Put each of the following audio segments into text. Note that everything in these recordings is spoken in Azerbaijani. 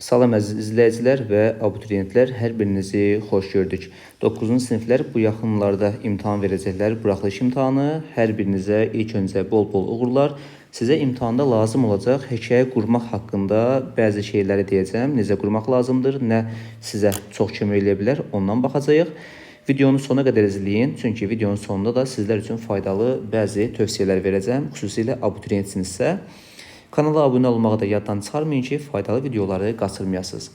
Salam əziz izləyicilər və abituriyentlər, hər birinizi xoş gördük. 9-cu siniflər bu yaxınlarda imtahan verəcəklər, buraxılış imtahanı. Hər birinizə ilk öncə bol-bol uğurlar. Sizə imtahanda lazım olacaq hekayə qurmaq haqqında bəzi şeyləri deyəcəm. Necə qurmaq lazımdır, nə sizə çox kömək edə bilər, ondan baxacağıq. Videonu sona qədər izləyin, çünki videonun sonunda da sizlər üçün faydalı bəzi tövsiyələr verəcəm, xüsusilə abituriyentsinizsə. Kanala abunə olmağı da yaddan çıxarmayın ki, faydalı videoları qaçırmayasınız.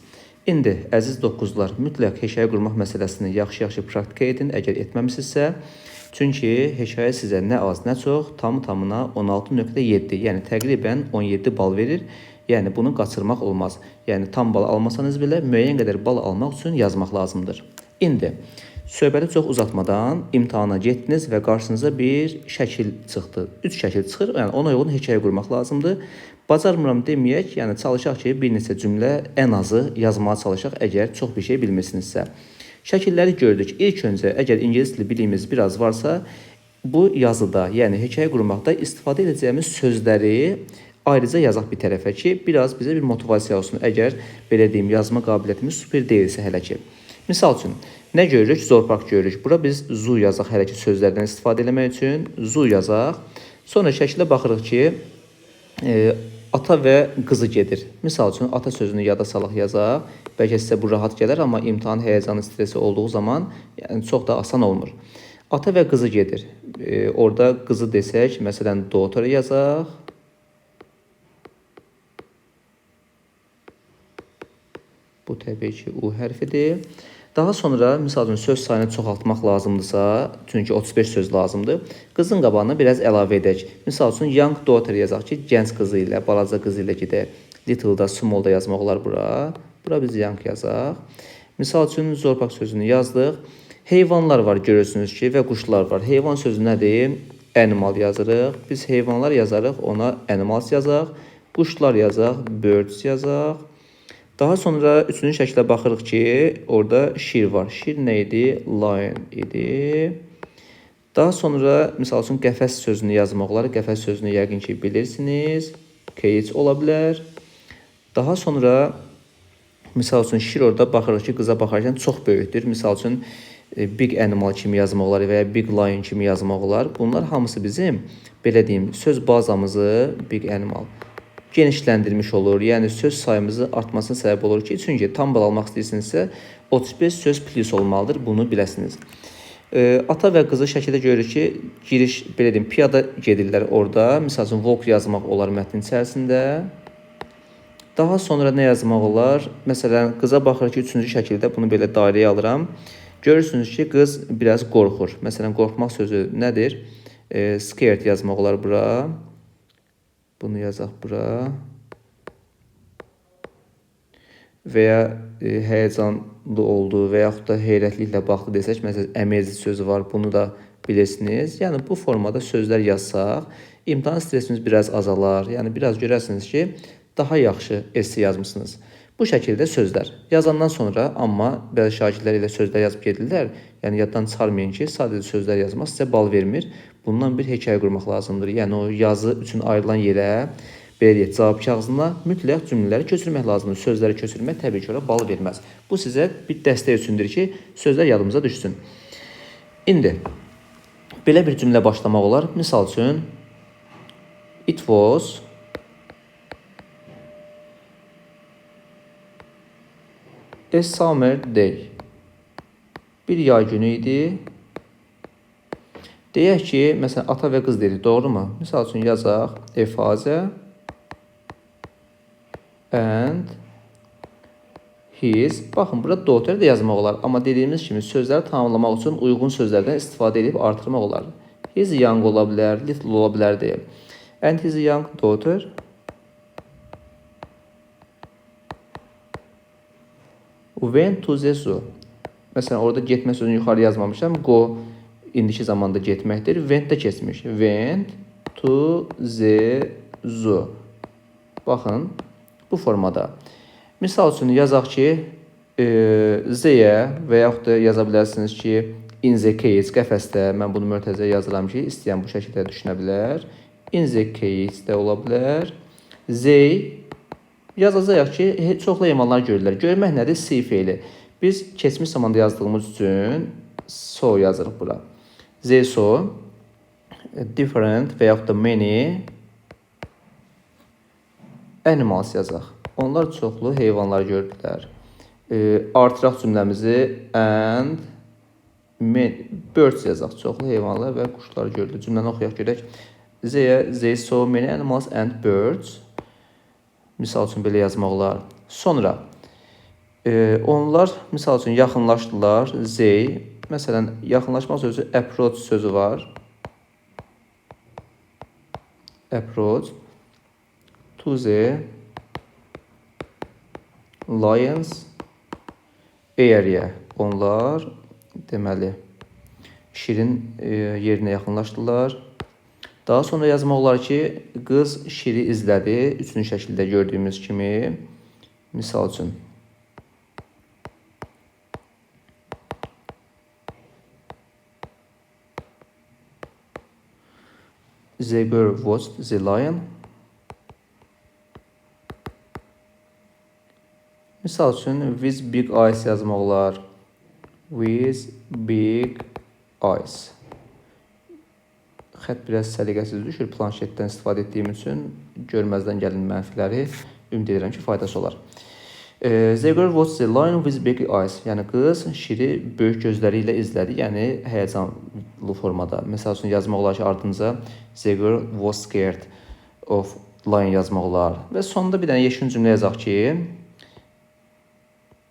İndi, əziz 9-lar, mütləq hekayə qurmaq məsələsini yaxşı-yaxşı praktika edin, əgər etməmisinizsə. Çünki hekayə sizə nə az, nə çox, tamı-tamına 16.7, yəni təqribən 17 bal verir. Yəni, bunu qaçırmaq olmaz. Yəni, tam bal almasanız belə müəyyən qədər bal almaq üçün yazmaq lazımdır. İndi, söhbəti çox uzatmadan imtahana getdiniz və qarşınıza bir şəkil çıxdı. 3 şəkil çıxır, yəni ona uyğun hekayə qurmaq lazımdır. Bacarmıram deməyək, yəni çalışaq ki, bir neçə cümlə ən azı yazmağa çalışaq, əgər çox bir şey bilmirsinizsə. Şəkilləri gördük. İlk öncə, əgər ingilis dili biliyimiz biraz varsa, bu yazıda, yəni hekayə qurmaqda istifadə edəcəyimiz sözləri ayrıca yazaq bir tərəfə ki, biraz bizə bir motivasiya olsun, əgər belə deyim, yazma qabiliyyətimiz super deyilsə hələ ki. Misal üçün, nə görürük? Zorpaq görürük. Bura biz zu yazaq hələ ki, sözlərdən istifadə etmək üçün. Zu yazaq. Sonra şəkilə baxırıq ki, ata və qızı gedir. Misal üçün, ata sözünü yada salaq yazaq. Bəlkə sizə bu rahat gələr, amma imtahan həyəcanı, stresi olduğu zaman yəni, çox da asan olmur. Ata və qızı gedir. Orada qızı desək, məsələn, daughter yazaq. Bu təbii ki, U hərfidir. Daha sonra, misal üçün, söz sayını çoxaltmaq lazımdırsa, çünki 35 söz lazımdır, qızın qabağına biraz əlavə edək. Misal üçün, young daughter yazaq ki, gənc qızı ilə, balaca qızı ilə gedək. Little-da, small-da yazmaq olar bura. Bura biz young yazaq. Misal üçün, zorpaq sözünü yazdıq. Heyvanlar var, görürsünüz ki, və quşlar var. Heyvan sözü nədir? Animal yazırıq. Biz heyvanlar yazarıq, ona animals yazaq. Quşlar yazaq, birds yazaq. Daha sonra 3-cü şəkilə baxırıq ki, orada şir var. Şir nə idi? Lion idi. Daha sonra, misal üçün, qəfəs sözünü yazmaq olar. Qəfəs sözünü yəqin ki, bilirsiniz. Cage ola bilər. Daha sonra, misal üçün, şir orada baxırıq ki, qıza baxarkən çox böyükdür. Misal üçün, big animal kimi yazmaq olar və ya big lion kimi yazmaq olar. Bunlar hamısı bizim, belə deyim, söz bazamızı, big animal, genişləndirmiş olur. Yəni, söz sayımızı artmasına səbəb olur ki, çünki tam bal almaq istəyirsinizsə, 35 söz plus olmalıdır, bunu biləsiniz. Ata və qızı şəkildə görürük ki, giriş, belə deyim, piyada gedirlər orada. Misal üçün, walk yazmaq olar mətnin içərisində. Daha sonra nə yazmaq olar? Məsələn, qıza baxır ki, 3-cü şəkildə bunu belə dairəyə alıram. Görürsünüz ki, qız biraz qorxur. Məsələn, qorxmaq sözü nədir? Scared yazmaq olar bura. Bunu yazaq bura. Və ya həyəcanlı oldu və yaxud da heyrətliklə baxdı desək, məsələn, amazed sözü var, bunu da bilirsiniz. Yəni, bu formada sözlər yazsaq, imtahan stresimiz biraz azalar. Yəni, biraz görərsiniz ki, daha yaxşı esse yazmışsınız. Bu şəkildə sözlər. Yazandan sonra, amma bəzi şagirdlər ilə sözlər yazıb gedirlər. Yəni, yaddan çıxarmayın ki, sadəcə sözlər yazmaq sizə bal vermir. Bundan bir hekayə qurmaq lazımdır. Yəni, o yazı üçün ayrılan yerə, belə deyək, cavab kağızına mütləq cümlələri köçürmək lazımdır. Sözləri köçürmək təbii ki, bal verməz. Bu sizə bir dəstək üçündür ki, sözlər yadımıza düşsün. İndi, belə bir cümlə başlamaq olar. Misal üçün, it was a summer day. Bir yay günü idi. Deyək ki, məsələn, ata və qız dedik, doğru mu? Misal üçün, yazaq, a father and his. Baxın, burada daughter da yazmaq olar. Amma dediyimiz kimi, sözləri tamamlamaq üçün uyğun sözlərdən istifadə edib artırmaq olar. His young ola bilər, little ola bilər deyə. And his young daughter went to the zoo. Məsələn, orada getmə sözünü yuxarı yazmamışam. Go indiki zamanda getməkdir. Went də keçmiş. Went to the zoo. Baxın, bu formada. Misal üçün yazaq ki, Z-yə və yaxud da yaza bilərsiniz ki, in the cage, qəfəsdə. Mən bunu mörtəzə yazıram ki, istəyən bu şəkildə düşünə bilər. In the cage də ola bilər. They Yazacağıq ki, çoxlu heyvanlar görürlər. Görmək nədir? See feili. Biz keçmiş zamanda yazdığımız üçün so yazırıq bura. They saw different və yaxud da many animals yazaq. Onlar çoxlu heyvanlar gördülər. Artıraq cümləmizi and birds yazaq. Çoxlu heyvanlar və quşlar gördü. Cümləni oxuyaq görək. They saw many animals and birds. Misal üçün belə yazmaq olar. Sonra onlar misal üçün yaxınlaşdılar. They, məsələn, yaxınlaşmaq sözü approach sözü var. Approach to the lions area. Onlar deməli şirin yerinə yaxınlaşdılar. Daha sonra yazmaq olar ki, qız şiri izlədi. Üçüncü şəkildə gördüyümüz kimi. Misal üçün. The girl watched the lion. Misal üçün, with big eyes yazmaq olar. With big eyes. Xət biraz səliqəsiz düşür. Planşetdən istifadə etdiyim üçün görməzdən gəlin mənfiləri ümid edirəm ki, faydası olar. The girl watched the lion with big eyes. Yəni qız şiri böyük gözləri ilə izlədi. Yəni həyəcanlı formada. Məsəl üçün yazmaq olar ki, ardınca the girl was scared of lion yazmaq olar. Və sonunda bir dənə yeşil cümlə yazaq ki,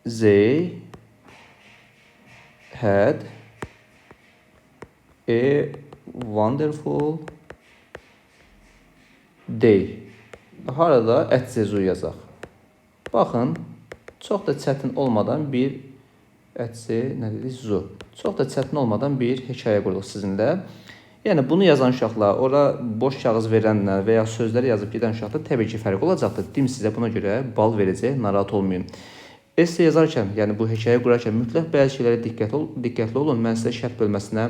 they had a wonderful day. Harada ətsezu yazaq. Baxın, çox da çətin olmadan bir çox da çətin olmadan bir hekayə qurduq sizinlə. Yəni bunu yazan uşaqlar, ora boş kağız verənlər və ya sözləri yazıb gedən uşaqlar təbii ki, fərq olacaqdır. Dim sizə buna görə bal verəcək, narahat olmayın. Esse yazarkən, yəni bu hekayə qurarkən mütləq bəzi şeylərə diqqətli olun. Mən sizə şərt bölməsinə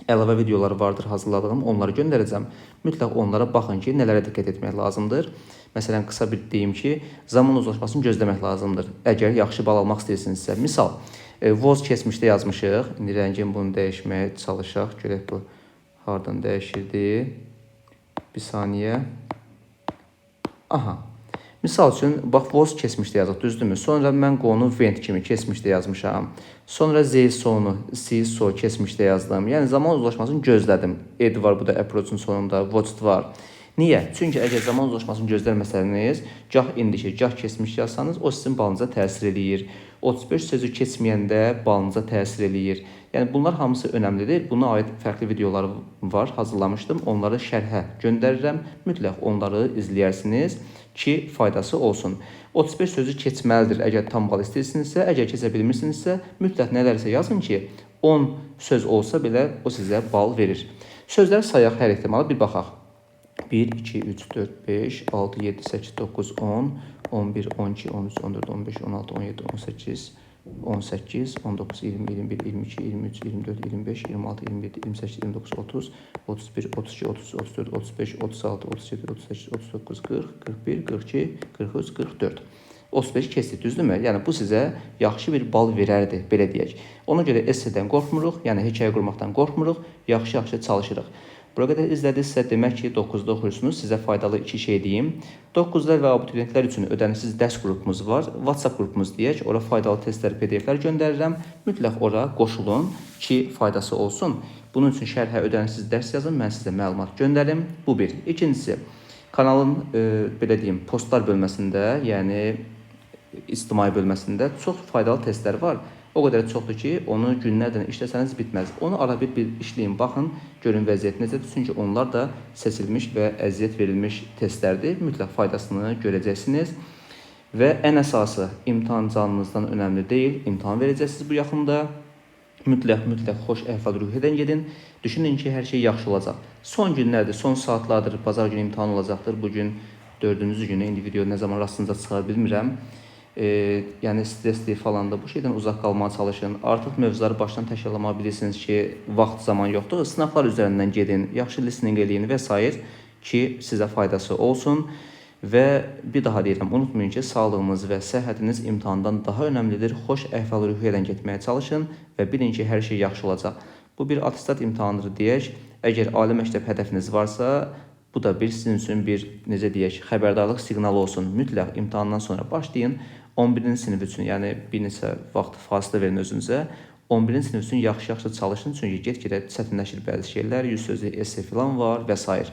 əlavə videolar vardır hazırladığım, onları göndərəcəm. Mütləq onlara baxın ki, nələrə diqqət etmək lazımdır. Məsələn, qısa bir deyim ki, zaman uzlaşmasını gözləmək lazımdır. Əgər yaxşı bal almaq istəyirsinizsə. Misal, was keçmişdə yazmışıq. İndi rəngin bunu dəyişməyə çalışaq. Görək bu hardan dəyişirdi. Bir saniyə. Aha. Misal üçün, bax, was keçmişdə yazıq, düzdürmü? Sonra mən qonu went kimi keçmişdə yazmışam. Sonra they sonu, see so keçmişdə yazdım. Yəni, zaman uzlaşmasını gözlədim. Ed var, bu da approach'un sonunda, watched var. Niyə? Çünki əgər zaman uzlaşmasını gözləməsəniz, gah indiki, gah keçmiş yazsanız, o sizin balınıza təsir edir. 35 sözü keçməyəndə balınıza təsir edir. Yəni, bunlar hamısı önəmlidir. Buna aid fərqli videolar var, hazırlamışdım. Onları şərhə göndərirəm. Mütləq onları izləyərsiniz ki, faydası olsun. 35 sözü keçməlidir əgər tam bal istəyirsinizsə, əgər keçə bilmirsinizsə, mütləq nələrsə yazın ki, 10 söz olsa belə o sizə bal verir. Sözləri sayaq hər ehtimala bir baxaq. 1, 2, 3, 4, 5, 6, 7, 8, 9, 10, 11, 12, 13, 14, 15, 16, 17, 18, 18, 19, 20, 21, 22, 23, 24, 25, 26, 27, 28, 29, 30, 31, 32, 33, 34, 35, 36, 37, 38, 39, 40, 41, 42, 43, 44. 35 keçdik, düzdürmü? Yəni, bu sizə yaxşı bir bal verərdi, belə deyək. Ona görə essedən qorxmuruq, yəni hekayə qurmaqdan qorxmuruq, yaxşı-yaxşı çalışırıq. Bura qədər izlədinizsə, demək ki, 9-da oxuyursunuz. Sizə faydalı 2 şey deyim. 9-lar və abituriyentlər üçün ödənişsiz dərs qrupumuz var. WhatsApp qrupumuz deyək. Ora faydalı testlər, PDF-lər göndərirəm. Mütləq ora qoşulun ki, faydası olsun. Bunun üçün şərhə ödənişsiz dərs yazın. Mən sizə məlumat göndərim. Bu bir. İkincisi, kanalın, belə deyim, postlar bölməsində, yəni ictimai bölməsində çox faydalı testlər var. O qədər çoxdur ki, onu günlərdən işləsəniz bitməz. Onu ara bir işləyin, baxın, görün vəziyyət necədir. Çünki onlar da seçilmiş və əziyyət verilmiş testlərdir. Mütləq faydasını görəcəksiniz. Və ən əsası, imtahan canınızdan önəmli deyil. İmtahan verəcəksiniz bu yaxında. Mütləq xoş əhval-ruhiyyədən gedin. Düşünün ki, hər şey yaxşı olacaq. Son günlərdir, son saatlardır, bazar günü imtahan olacaqdır. Bugün 4-cü günü, indi video nə zaman rastınıza çıxar bilmirəm. Yəni stresli falan da bu şeydən uzaq qalmağa çalışın. Artıq mövzuları başdan təkrarlamağa bilirsiniz ki, vaxt zaman yoxdur. Sınaqlar üzərindən gedin, yaxşı listening eləyin və s. ki, sizə faydası olsun. Və bir daha deyirəm, unutmayın ki, sağlığınız və səhhətiniz imtahandan daha önəmlidir. Xoş əhval-ruhiyyə ilə getməyə çalışın və bilin ki, hər şey yaxşı olacaq. Bu bir attestat imtahanıdır deyək. Əgər ali məktəb hədəfiniz varsa, bu da sizin üçün bir, necə deyək, xəbərdarlıq siqnalı olsun. Mütləq imtahandan sonra başlayın. 11-ci sinif üçün, yəni bir neçə vaxt fasilə verin özünüzə. 11-ci sinif üçün yaxşı çalışın, çünki get-gedə çətinləşir bəzi şeylər, yüz sözlük esse filan var və s.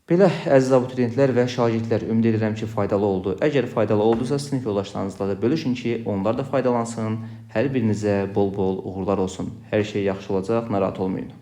Belə, əziz abituriyentlər və şagirdlər, ümid edirəm ki, faydalı oldu. Əgər faydalı oldusa, sinif yoldaşlarınızla da bölüşün ki, onlar da faydalansın. Hər birinizə bol-bol uğurlar olsun. Hər şey yaxşı olacaq, narahat olmayın.